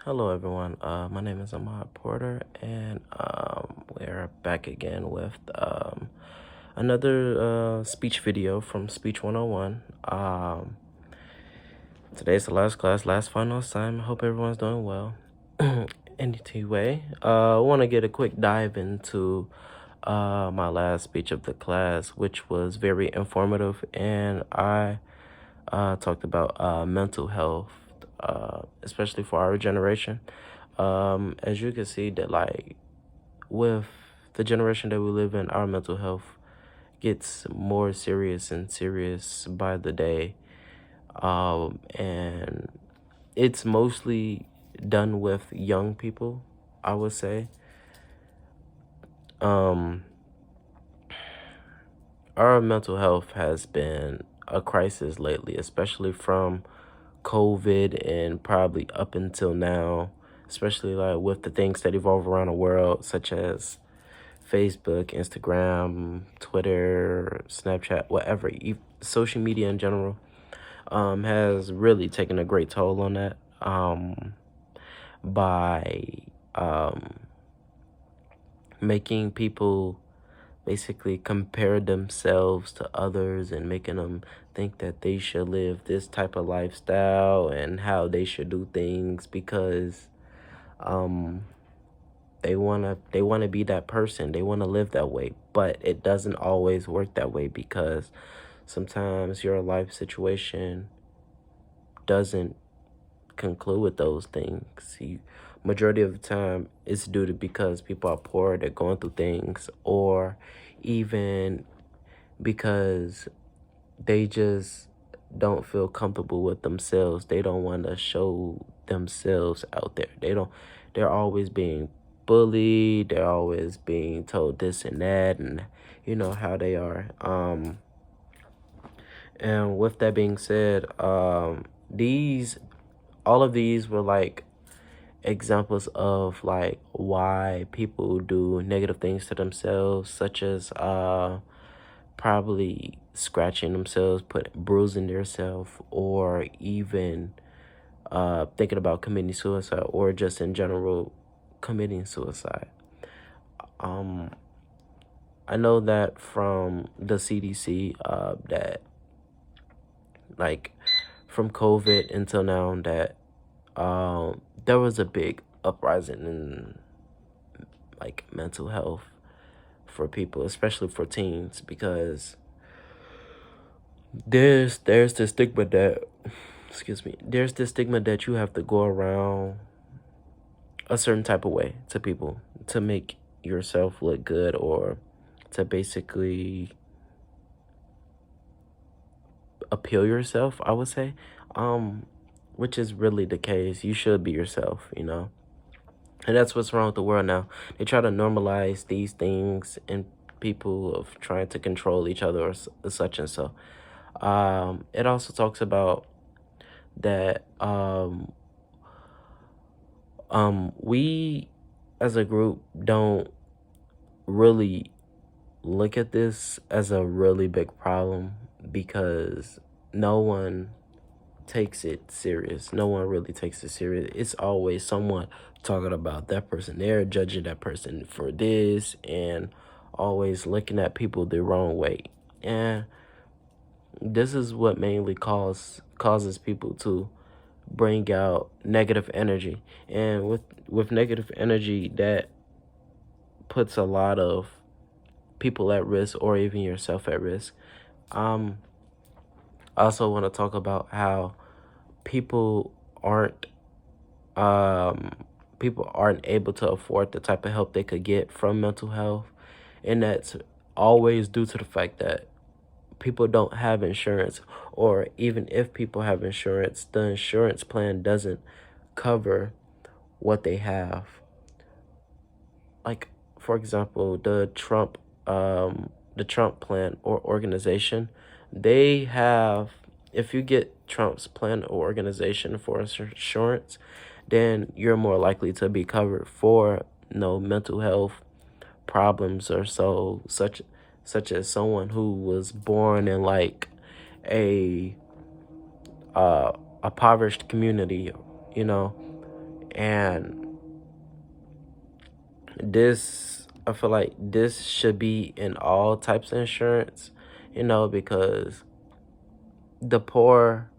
Hello, everyone. My name is Ahmad Porter, and we're back again with another speech video from Speech 101. Today's the last class, last final assignment. Hope everyone's doing well. Anyway, I want to get a quick dive into my last speech of the class, which was very informative, and I talked about mental health, especially for our generation. As you can see that with the generation that we live in, our mental health gets more serious and serious by the day. And it's mostly done with young people, I would say. Our mental health has been a crisis lately, especially from COVID and probably up until now, especially with the things that evolve around the world, such as Facebook, Instagram, Twitter, Snapchat, whatever, social media in general, has really taken a great toll on that, by making people basically compare themselves to others and making them think that they should live this type of lifestyle and how they should do things because they want to be that person. They want to live that way, but it doesn't always work that way because sometimes your life situation doesn't conclude with those things. Majority of the time it's due to because people are poor, they're going through things, or even because they just don't feel comfortable with themselves. They don't want to show themselves out there. They're always being bullied, they're always being told this and that, and you know how they are. And with that being said, all of these were examples of why people do negative things to themselves, such as probably scratching themselves, bruising themselves, or even thinking about committing suicide, or just in general committing suicide. I know that from the CDC, that from COVID until now, that there was a big uprising in mental health for people, especially for teens, because there's this stigma that there's this stigma that you have to go around a certain type of way to people to make yourself look good, or to basically appeal yourself, I would say, which is really the case. You should be yourself, and that's what's wrong with the world now. They try to normalize these things in people of trying to control each other, or such and so. It also talks about that we as a group don't really look at this as a really big problem because no one takes it serious. No one really takes it serious. It's always someone talking about that person there, judging that person for this, and always looking at people the wrong way. And this is what mainly causes people to bring out negative energy. And with negative energy, that puts a lot of people at risk, or even yourself at risk. I also want to talk about how people aren't able to afford the type of help they could get from mental health, and that's always due to the fact that people don't have insurance, or even if people have insurance, the insurance plan doesn't cover what they have. For example, the Trump plan or organization, they have, if you get Trump's plan or organization for insurance, then you're more likely to be covered for mental health problems, or such as someone who was born in a impoverished community, And this, I feel like this should be in all types of insurance, because the poor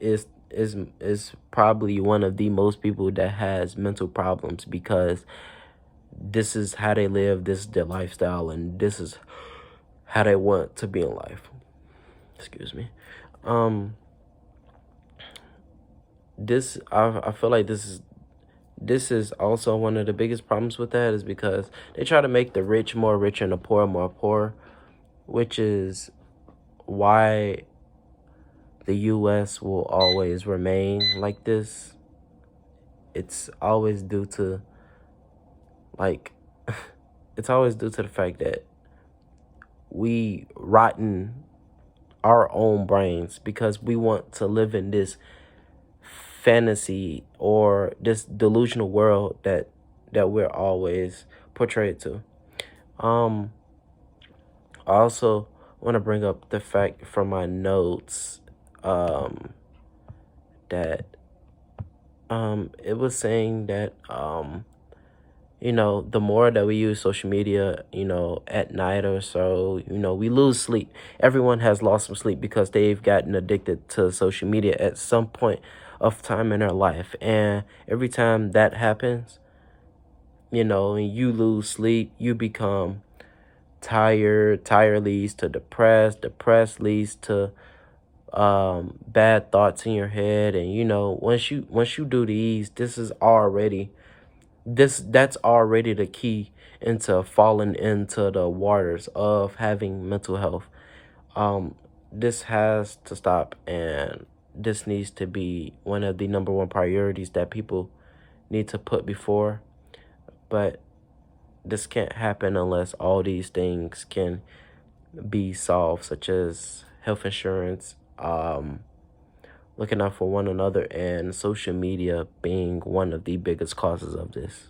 is probably one of the most people that has mental problems, because this is how they live, this is their lifestyle, and this is how they want to be in life. Excuse me. This I feel like this is also one of the biggest problems with that, is because they try to make the rich more rich and the poor more poor, which is why the US will always remain like this. It's always due to, like, it's always due to the fact that we rotten our own brains because we want to live in this fantasy or this delusional world that we're always portrayed to. I also want to bring up the fact from my notes that it was saying that the more that we use social media, at night or so, we lose sleep. Everyone has lost some sleep because they've gotten addicted to social media at some point of time in their life. And every time that happens, and you lose sleep, you become tired. Tired leads to depressed. Depressed leads to bad thoughts in your head. And once you do these, that's already the key into falling into the waters of having mental health. This has to stop, and this needs to be one of the number one priorities that people need to put before. But this can't happen unless all these things can be solved, such as health insurance, looking out for one another, and social media being one of the biggest causes of this.